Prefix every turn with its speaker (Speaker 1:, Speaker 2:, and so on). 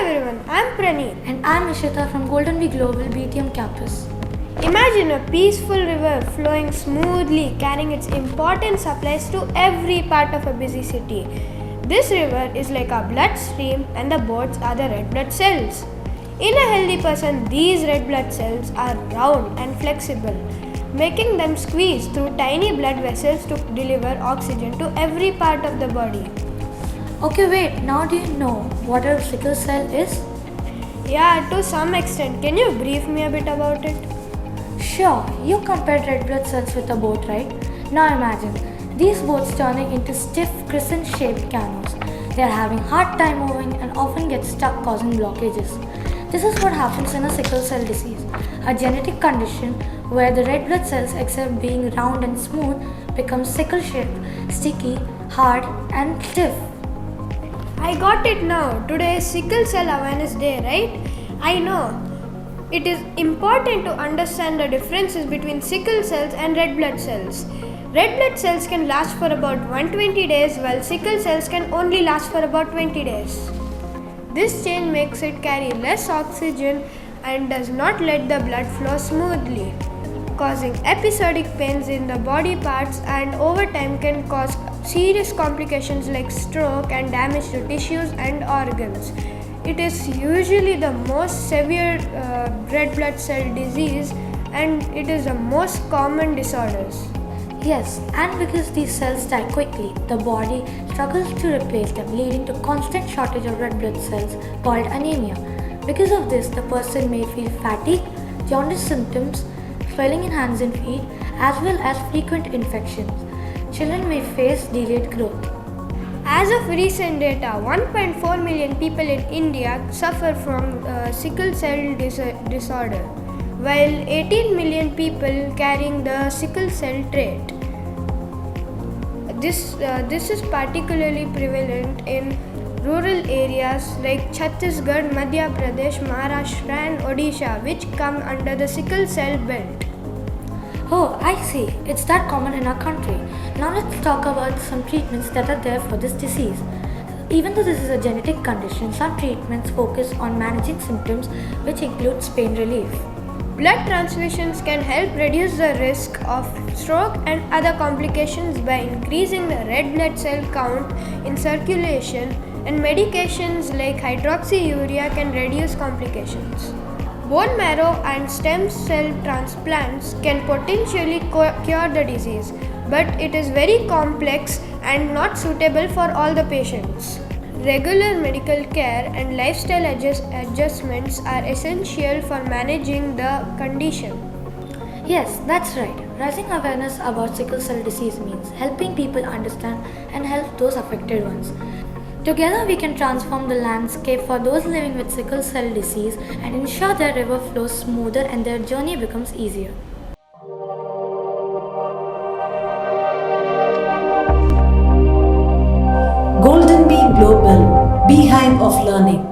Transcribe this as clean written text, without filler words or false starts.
Speaker 1: everyone, I'm Praneet.
Speaker 2: And I'm Ishita from GoldenBee Global BTM campus.
Speaker 1: Imagine a peaceful river flowing smoothly, carrying its important supplies to every part of a busy city. This river is like our bloodstream, and the boats are the red blood cells. In a healthy person, these red blood cells are round and flexible, making them squeeze through tiny blood vessels to deliver oxygen to every part of the body.
Speaker 2: Okay, wait, now do you know what a sickle cell is?
Speaker 1: Yeah, to some extent. Can you brief me a bit about it?
Speaker 2: Sure, you compared red blood cells with a boat, right? Now imagine these boats turning into stiff crescent-shaped canoes. They are having hard time moving and often get stuck, causing blockages. This is what happens in a sickle cell disease, a genetic condition where the red blood cells, instead of being round and smooth, become sickle-shaped, sticky, hard, and stiff.
Speaker 1: I got it now. Today is Sickle Cell Awareness Day, right? I know. It is important to understand the differences between sickle cells and red blood cells. Red blood cells can last for about 120 days, while sickle cells can only last for about 20 days. This change makes it carry less oxygen and does not let the blood flow smoothly, causing episodic pains in the body parts, and over time can cause serious complications like stroke and damage to tissues and organs. It is usually the most severe red blood cell disease, and it is the most common disorders.
Speaker 2: Yes, and because these cells die quickly, the body struggles to replace them, leading to constant shortage of red blood cells called anemia. Because of this, the person may feel fatigue, jaundice symptoms, swelling in hands and feet, as well as frequent infections. Children may face delayed growth.
Speaker 1: As of recent data, 1.4 million people in India suffer from sickle cell disorder, while 18 million people carrying the sickle cell trait. This is particularly prevalent in rural areas like Chhattisgarh, Madhya Pradesh, Maharashtra and Odisha, which come under the sickle cell belt.
Speaker 2: Oh, I see. It's that common in our country. Now let's talk about some treatments that are there for this disease. Even though this is a genetic condition, some treatments focus on managing symptoms, which includes pain relief.
Speaker 1: Blood transfusions can help reduce the risk of stroke and other complications by increasing the red blood cell count in circulation, and medications like hydroxyurea can reduce complications. Bone marrow and stem cell transplants can potentially cure the disease, but it is very complex and not suitable for all the patients. Regular medical care and lifestyle adjustments are essential for managing the condition.
Speaker 2: Yes, that's right. Raising awareness about sickle cell disease means helping people understand and help those affected ones. Together we can transform the landscape for those living with sickle cell disease and ensure their river flows smoother and their journey becomes easier.
Speaker 3: GoldenBee Global, Beehive of Learning.